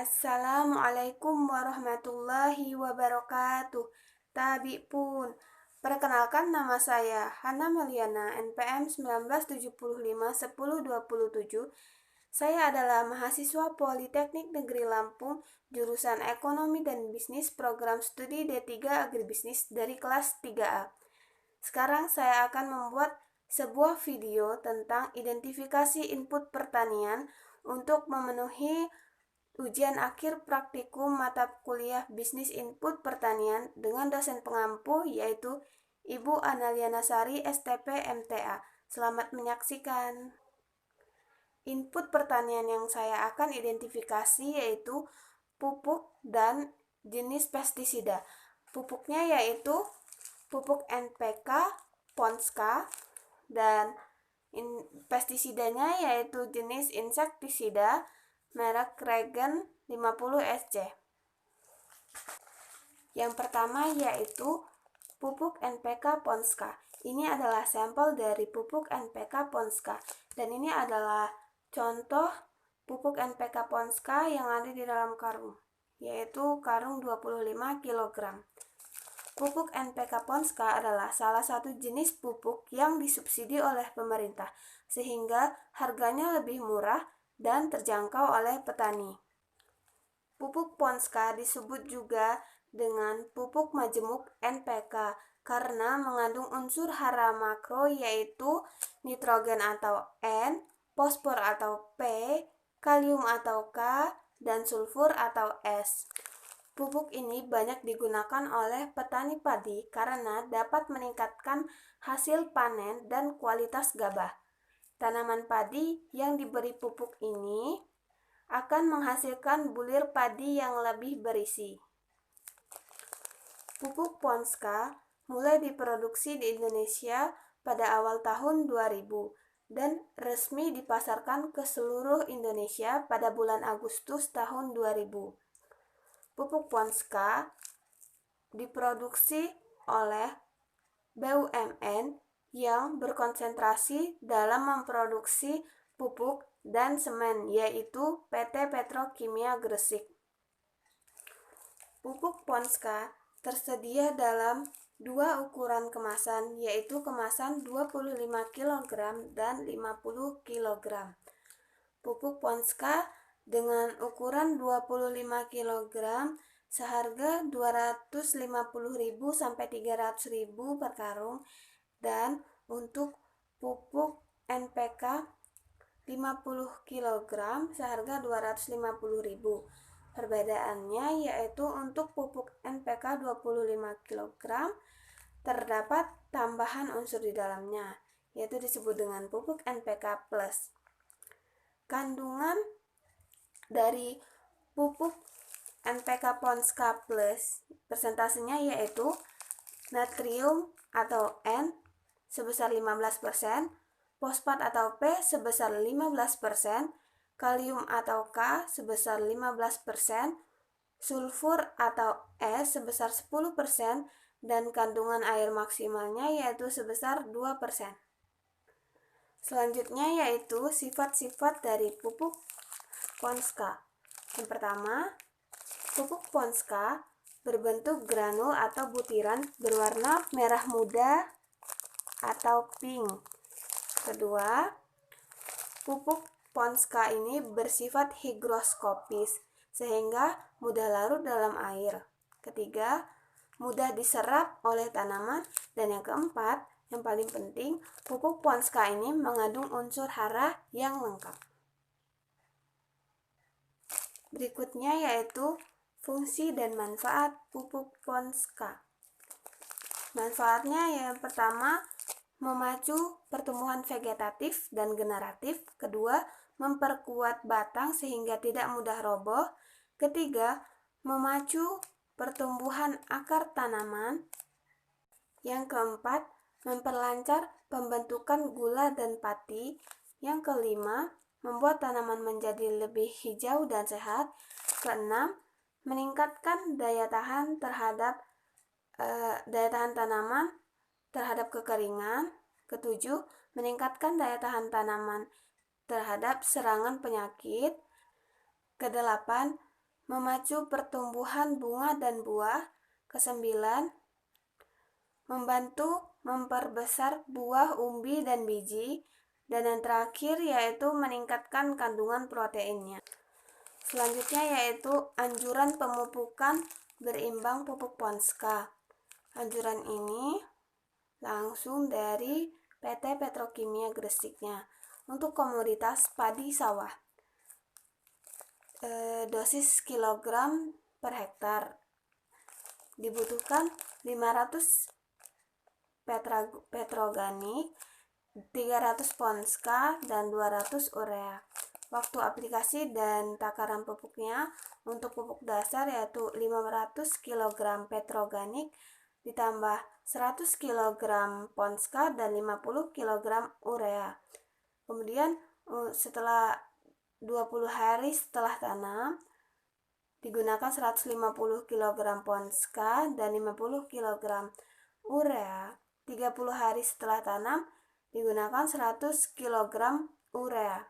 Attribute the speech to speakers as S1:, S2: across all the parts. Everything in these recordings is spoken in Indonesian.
S1: Assalamualaikum warahmatullahi wabarakatuh. Tabi pun. Perkenalkan, nama saya Hana Meliana, NPM 1975-1027. Saya adalah mahasiswa Politeknik Negeri Lampung, jurusan Ekonomi dan Bisnis, program studi D3 Agribisnis dari kelas 3A. Sekarang saya akan membuat sebuah video tentang identifikasi input pertanian untuk memenuhi ujian akhir praktikum mata kuliah Bisnis Input Pertanian dengan dosen pengampu yaitu Ibu Analiana Sari, STP MTA. Selamat menyaksikan. Input pertanian yang saya akan identifikasi yaitu pupuk dan jenis pestisida. Pupuknya yaitu pupuk NPK, Ponska, dan pestisidanya yaitu jenis insektisida merek Regen 50 SC. Yang pertama yaitu pupuk NPK Ponska. Ini adalah sampel dari pupuk NPK Ponska dan ini adalah contoh pupuk NPK Ponska yang ada di dalam karung, yaitu karung 25 kg. Pupuk NPK Ponska adalah salah satu jenis pupuk yang disubsidi oleh pemerintah, sehingga harganya lebih murah dan terjangkau oleh petani. Pupuk Ponska disebut juga dengan pupuk majemuk NPK karena mengandung unsur hara makro yaitu nitrogen atau N, fosfor atau P, kalium atau K, dan sulfur atau S. Pupuk ini banyak digunakan oleh petani padi karena dapat meningkatkan hasil panen dan kualitas gabah. Tanaman padi yang diberi pupuk ini akan menghasilkan bulir padi yang lebih berisi. Pupuk Ponska mulai diproduksi di Indonesia pada awal tahun 2000 dan resmi dipasarkan ke seluruh Indonesia pada bulan Agustus tahun 2000. Pupuk Ponska diproduksi oleh BUMN yang berkonsentrasi dalam memproduksi pupuk dan semen, yaitu PT Petrokimia Gresik. Pupuk Ponska tersedia dalam dua ukuran kemasan, yaitu kemasan 25 kg dan 50 kg. Pupuk Ponska dengan ukuran 25 kg seharga 250.000 sampai 300.000 per karung, dan untuk pupuk NPK 50 kg seharga 250.000. Perbedaannya yaitu untuk pupuk NPK 25 kg terdapat tambahan unsur di dalamnya, yaitu disebut dengan pupuk NPK+. Kandungan dari pupuk NPK Ponska Plus persentasenya yaitu natrium atau N sebesar 15%, fosfat atau P sebesar 15%, kalium atau K sebesar 15%, sulfur atau S sebesar 10%, dan kandungan air maksimalnya yaitu sebesar 2%. Selanjutnya yaitu sifat-sifat dari pupuk Ponska. Yang pertama, pupuk Ponska berbentuk granul atau butiran berwarna merah muda atau pink. Kedua, pupuk Ponska ini bersifat higroskopis sehingga mudah larut dalam air. Ketiga, mudah diserap oleh tanaman. Dan yang keempat, yang paling penting, pupuk Ponska ini mengandung unsur hara yang lengkap. Berikutnya yaitu fungsi dan manfaat pupuk Ponska. Manfaatnya yang pertama, memacu pertumbuhan vegetatif dan generatif. Kedua, memperkuat batang sehingga tidak mudah roboh. Ketiga, memacu pertumbuhan akar tanaman. Yang keempat, memperlancar pembentukan gula dan pati. Yang kelima, membuat tanaman menjadi lebih hijau dan sehat. Keenam, meningkatkan daya tahan tanaman terhadap kekeringan. Ketujuh, meningkatkan daya tahan tanaman terhadap serangan penyakit. Kedelapan, memacu pertumbuhan bunga dan buah. Kesembilan, membantu memperbesar buah, umbi, dan biji. Dan yang terakhir yaitu meningkatkan kandungan proteinnya. Selanjutnya yaitu anjuran pemupukan berimbang pupuk Ponska. Anjuran ini langsung dari PT Petrokimia Gresiknya. Untuk komoditas padi sawah, dosis kilogram per hektar dibutuhkan 500 petroganik, 300 Ponska, dan 200 urea. Waktu aplikasi dan takaran pupuknya untuk pupuk dasar yaitu 500 kg petroganik ditambah 100 kg Ponska dan 50 kg urea. Kemudian setelah 20 hari setelah tanam digunakan 150 kg Ponska dan 50 kg urea. 30 hari setelah tanam digunakan 100 kg urea.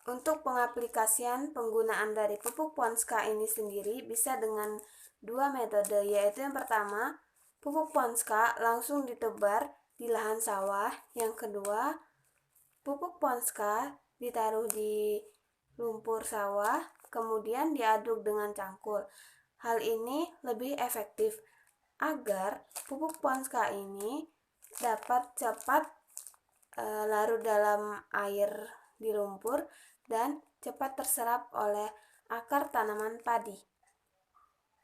S1: Untuk pengaplikasian penggunaan dari pupuk Ponska ini sendiri bisa dengan dua metode, yaitu yang pertama, pupuk Ponska langsung ditebar di lahan sawah. Yang kedua, pupuk Ponska ditaruh di lumpur sawah, kemudian diaduk dengan cangkul. Hal ini lebih efektif agar pupuk Ponska ini dapat cepat larut dalam air di lumpur dan cepat terserap oleh akar tanaman padi.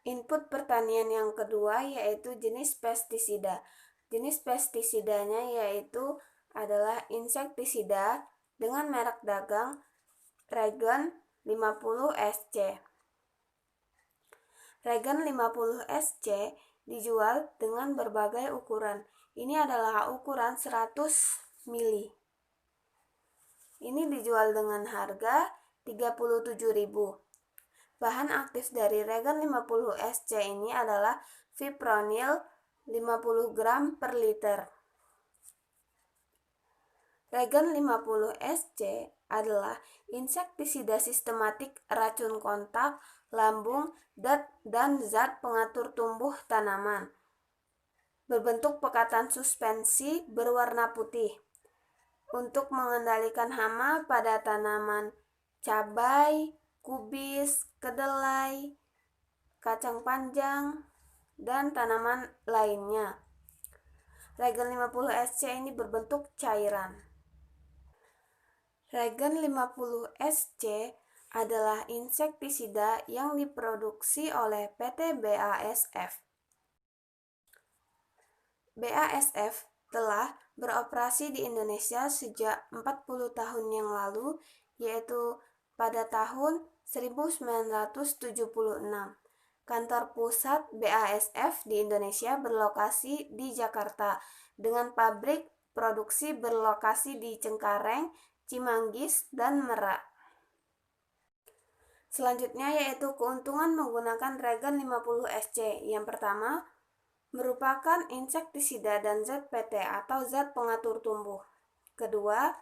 S1: Input pertanian yang kedua yaitu jenis pestisida. Jenis pestisidanya yaitu adalah insektisida dengan merek dagang Regen 50 SC. Regen 50 SC dijual dengan berbagai ukuran. Ini adalah ukuran 100 mili. Ini dijual dengan harga 37.000. Bahan aktif dari Regen 50 SC ini adalah fipronil 50 gram per liter. Regen 50 SC adalah insektisida sistematik racun kontak, lambung, dan zat pengatur tumbuh tanaman. Berbentuk pekatan suspensi berwarna putih. Untuk mengendalikan hama pada tanaman cabai, kubis, kedelai, kacang panjang, dan tanaman lainnya. Regen 50 SC ini berbentuk cairan. Regen 50 SC adalah insektisida yang diproduksi oleh PT BASF. BASF telah beroperasi di Indonesia sejak 40 tahun yang lalu, yaitu pada tahun 1976. Kantor pusat BASF di Indonesia berlokasi di Jakarta, dengan pabrik produksi berlokasi di Cengkareng, Cimanggis, dan Merak. Selanjutnya yaitu keuntungan menggunakan Regen 50 SC. Yang pertama, merupakan insektisida dan zat PT atau zat pengatur tumbuh. Kedua,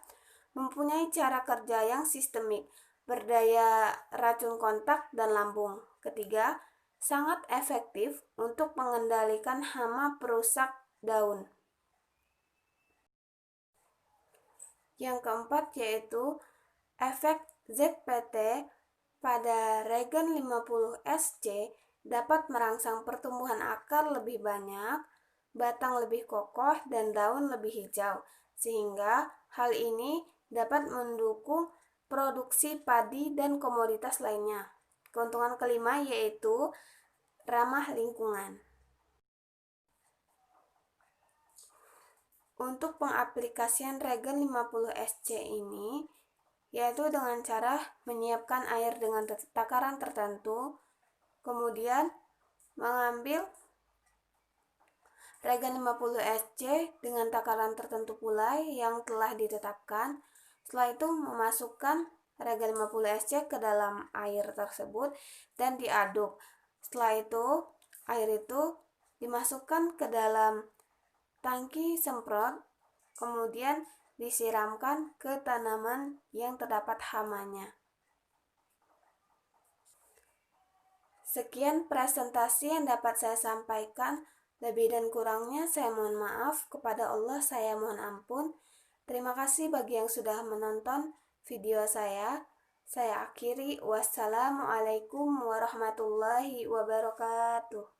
S1: mempunyai cara kerja yang sistemik, berdaya racun kontak dan lambung. Ketiga, sangat efektif untuk mengendalikan hama perusak daun. Yang keempat yaitu efek ZPT pada Regen 50 SC dapat merangsang pertumbuhan akar lebih banyak, batang lebih kokoh, dan daun lebih hijau, sehingga hal ini dapat mendukung produksi padi dan komoditas lainnya. Keuntungan kelima yaitu ramah lingkungan. Untuk pengaplikasian Regen 50 SC ini yaitu dengan cara menyiapkan air dengan takaran tertentu, kemudian mengambil Regen 50 SC dengan takaran tertentu pula yang telah ditetapkan. Setelah itu memasukkan Regen 50 SC ke dalam air tersebut dan diaduk. Setelah itu air itu dimasukkan ke dalam tangki semprot, kemudian disiramkan ke tanaman yang terdapat hamanya. Sekian presentasi yang dapat saya sampaikan. Lebih dan kurangnya saya mohon maaf. Kepada Allah saya mohon ampun. Terima kasih bagi yang sudah menonton video saya. Saya akhiri. Wassalamualaikum warahmatullahi wabarakatuh.